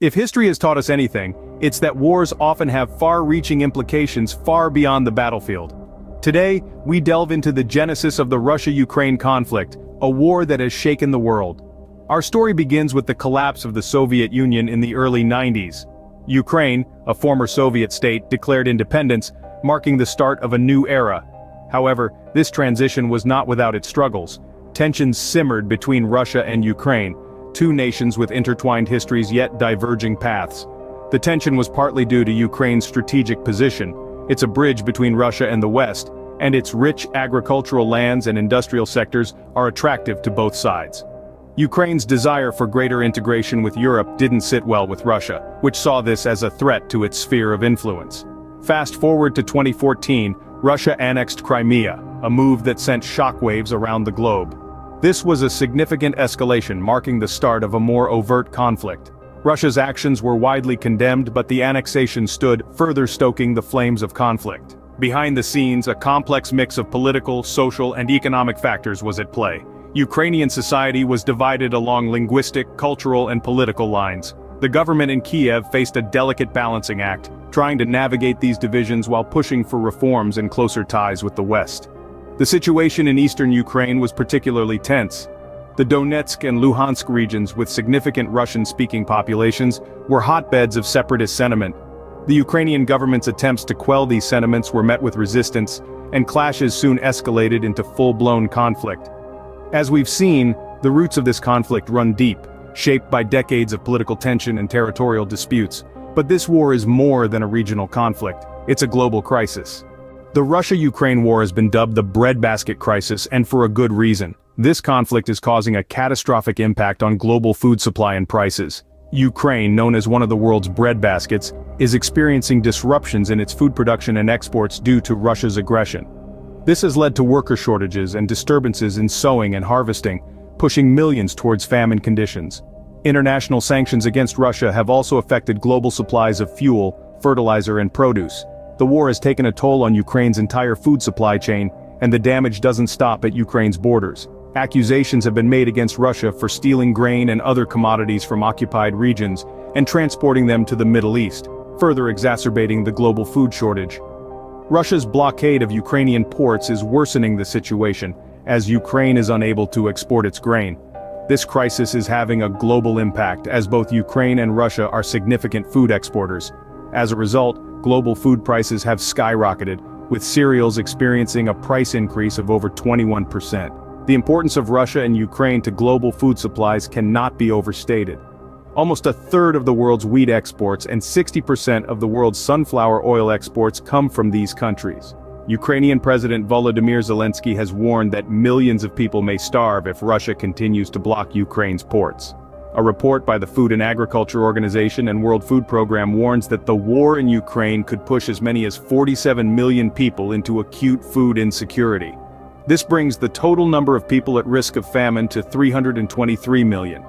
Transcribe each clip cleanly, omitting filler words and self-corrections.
If history has taught us anything, it's that wars often have far-reaching implications far beyond the battlefield. Today, we delve into the genesis of the Russia-Ukraine conflict, a war that has shaken the world. Our story begins with the collapse of the Soviet Union in the early 90s. Ukraine, a former Soviet state, declared independence, marking the start of a new era. However, this transition was not without its struggles. Tensions simmered between Russia and Ukraine, two nations with intertwined histories yet diverging paths. The tension was partly due to Ukraine's strategic position. It's a bridge between Russia and the West, and its rich agricultural lands and industrial sectors are attractive to both sides. Ukraine's desire for greater integration with Europe didn't sit well with Russia, which saw this as a threat to its sphere of influence. Fast forward to 2014, Russia annexed Crimea, a move that sent shockwaves around the globe. This was a significant escalation, marking the start of a more overt conflict. Russia's actions were widely condemned, but the annexation stood, further stoking the flames of conflict. Behind the scenes, a complex mix of political, social, and economic factors was at play. Ukrainian society was divided along linguistic, cultural, and political lines. The government in Kiev faced a delicate balancing act, trying to navigate these divisions while pushing for reforms and closer ties with the West. The situation in eastern Ukraine was particularly tense. The Donetsk and Luhansk regions, with significant Russian-speaking populations, were hotbeds of separatist sentiment. The Ukrainian government's attempts to quell these sentiments were met with resistance, and clashes soon escalated into full-blown conflict. As we've seen, the roots of this conflict run deep, shaped by decades of political tension and territorial disputes. But this war is more than a regional conflict, it's a global crisis. The Russia-Ukraine war has been dubbed the breadbasket crisis, and for a good reason. This conflict is causing a catastrophic impact on global food supply and prices. Ukraine, known as one of the world's breadbaskets, is experiencing disruptions in its food production and exports due to Russia's aggression. This has led to worker shortages and disturbances in sowing and harvesting, pushing millions towards famine conditions. International sanctions against Russia have also affected global supplies of fuel, fertilizer, and produce. The war has taken a toll on Ukraine's entire food supply chain, and the damage doesn't stop at Ukraine's borders. Accusations have been made against Russia for stealing grain and other commodities from occupied regions and transporting them to the Middle East, further exacerbating the global food shortage. Russia's blockade of Ukrainian ports is worsening the situation, as Ukraine is unable to export its grain. This crisis is having a global impact, as both Ukraine and Russia are significant food exporters. As a result, global food prices have skyrocketed, with cereals experiencing a price increase of over 21%. The importance of Russia and Ukraine to global food supplies cannot be overstated. Almost a third of the world's wheat exports and 60% of the world's sunflower oil exports come from these countries. Ukrainian President Volodymyr Zelensky has warned that millions of people may starve if Russia continues to block Ukraine's ports. A report by the Food and Agriculture Organization and World Food Program warns that the war in Ukraine could push as many as 47 million people into acute food insecurity. This brings the total number of people at risk of famine to 323 million.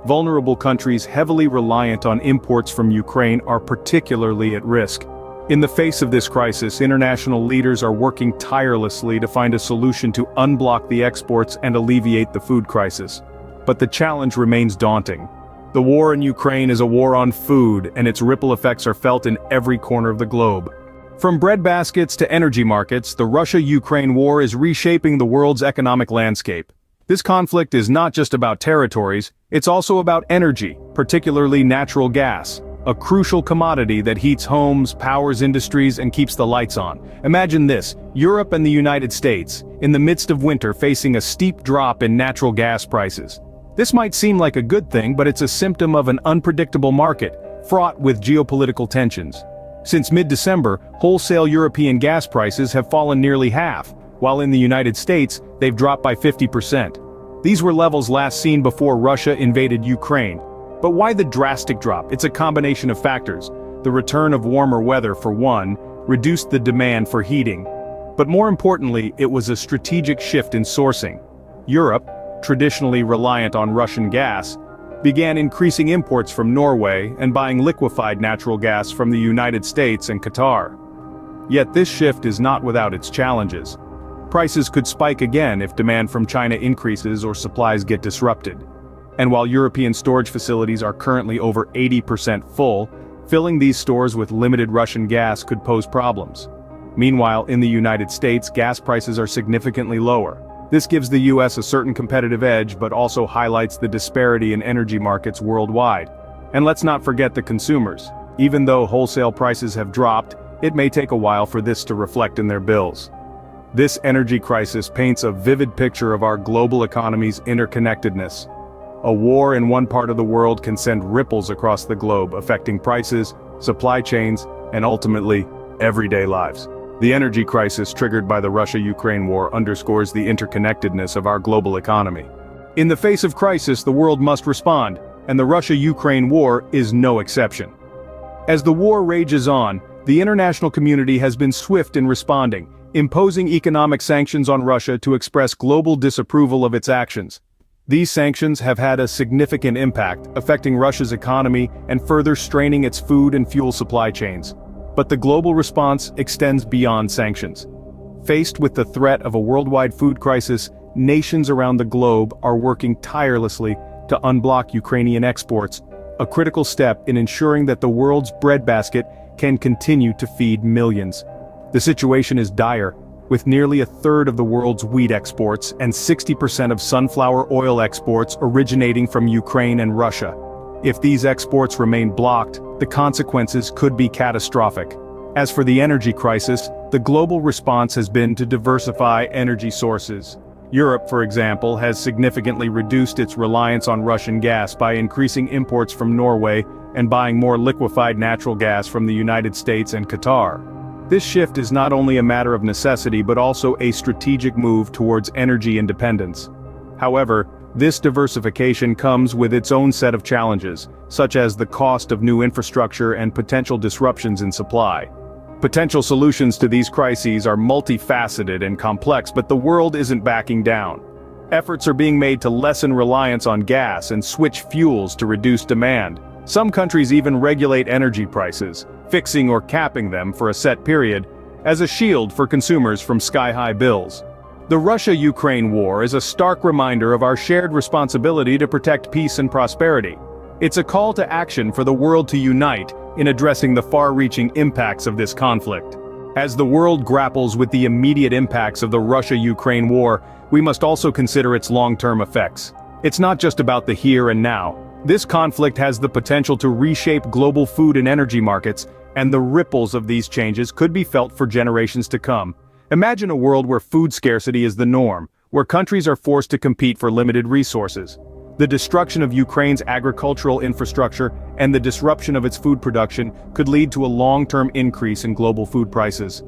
Vulnerable countries heavily reliant on imports from Ukraine are particularly at risk. In the face of this crisis, international leaders are working tirelessly to find a solution to unblock the exports and alleviate the food crisis. But the challenge remains daunting. The war in Ukraine is a war on food, and its ripple effects are felt in every corner of the globe. From breadbaskets to energy markets, the Russia-Ukraine war is reshaping the world's economic landscape. This conflict is not just about territories, it's also about energy, particularly natural gas, a crucial commodity that heats homes, powers industries, and keeps the lights on. Imagine this: Europe and the United States, in the midst of winter, facing a steep drop in natural gas prices. This might seem like a good thing, but it's a symptom of an unpredictable market, fraught with geopolitical tensions. Since mid-December, wholesale European gas prices have fallen nearly half, while in the United States, they've dropped by 50%. These were levels last seen before Russia invaded Ukraine. But why the drastic drop? It's a combination of factors. The return of warmer weather, for one, reduced the demand for heating. But more importantly, it was a strategic shift in sourcing. Europe, traditionally reliant on Russian gas, began increasing imports from Norway and buying liquefied natural gas from the United States and Qatar. Yet this shift is not without its challenges. Prices could spike again if demand from China increases or supplies get disrupted. And while European storage facilities are currently over 80% full, filling these stores with limited Russian gas could pose problems. Meanwhile, in the United States, gas prices are significantly lower. This gives the US a certain competitive edge but also highlights the disparity in energy markets worldwide. And let's not forget the consumers. Even though wholesale prices have dropped, it may take a while for this to reflect in their bills. This energy crisis paints a vivid picture of our global economy's interconnectedness. A war in one part of the world can send ripples across the globe, affecting prices, supply chains, and ultimately, everyday lives. The energy crisis triggered by the Russia-Ukraine war underscores the interconnectedness of our global economy. In the face of crisis, the world must respond, and the Russia-Ukraine war is no exception. As the war rages on, the international community has been swift in responding, imposing economic sanctions on Russia to express global disapproval of its actions. These sanctions have had a significant impact, affecting Russia's economy and further straining its food and fuel supply chains. But the global response extends beyond sanctions. Faced with the threat of a worldwide food crisis, nations around the globe are working tirelessly to unblock Ukrainian exports, a critical step in ensuring that the world's breadbasket can continue to feed millions. The situation is dire, with nearly a third of the world's wheat exports and 60% of sunflower oil exports originating from Ukraine and Russia. If these exports remain blocked, the consequences could be catastrophic. As for the energy crisis, the global response has been to diversify energy sources. Europe, for example, has significantly reduced its reliance on Russian gas by increasing imports from Norway and buying more liquefied natural gas from the United States and Qatar. This shift is not only a matter of necessity but also a strategic move towards energy independence. However, this diversification comes with its own set of challenges, such as the cost of new infrastructure and potential disruptions in supply. Potential solutions to these crises are multifaceted and complex, but the world isn't backing down. Efforts are being made to lessen reliance on gas and switch fuels to reduce demand. Some countries even regulate energy prices, fixing or capping them for a set period, as a shield for consumers from sky-high bills. The Russia-Ukraine war is a stark reminder of our shared responsibility to protect peace and prosperity. It's a call to action for the world to unite in addressing the far-reaching impacts of this conflict. As the world grapples with the immediate impacts of the Russia-Ukraine war, we must also consider its long-term effects. It's not just about the here and now. This conflict has the potential to reshape global food and energy markets, and the ripples of these changes could be felt for generations to come. Imagine a world where food scarcity is the norm, where countries are forced to compete for limited resources. The destruction of Ukraine's agricultural infrastructure and the disruption of its food production could lead to a long-term increase in global food prices.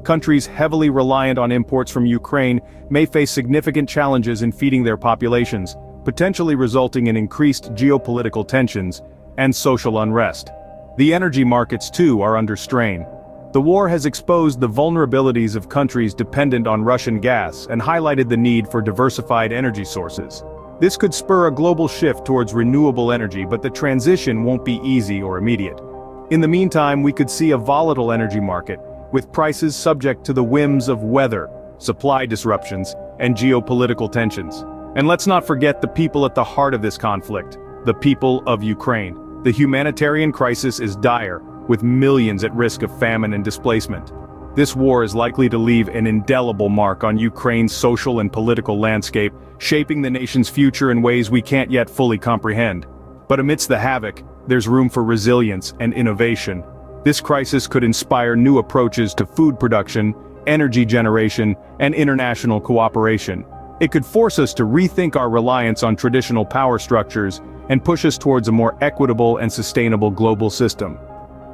Countries heavily reliant on imports from Ukraine may face significant challenges in feeding their populations, potentially resulting in increased geopolitical tensions and social unrest. The energy markets, too, are under strain. The war has exposed the vulnerabilities of countries dependent on Russian gas and highlighted the need for diversified energy sources. This could spur a global shift towards renewable energy, but the transition won't be easy or immediate. In the meantime, we could see a volatile energy market, with prices subject to the whims of weather, supply disruptions, and geopolitical tensions. And let's not forget the people at the heart of this conflict, the people of Ukraine. The humanitarian crisis is dire, with millions at risk of famine and displacement. This war is likely to leave an indelible mark on Ukraine's social and political landscape, shaping the nation's future in ways we can't yet fully comprehend. But amidst the havoc, there's room for resilience and innovation. This crisis could inspire new approaches to food production, energy generation, and international cooperation. It could force us to rethink our reliance on traditional power structures and push us towards a more equitable and sustainable global system.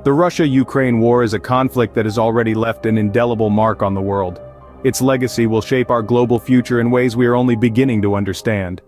The Russia-Ukraine war is a conflict that has already left an indelible mark on the world. Its legacy will shape our global future in ways we are only beginning to understand.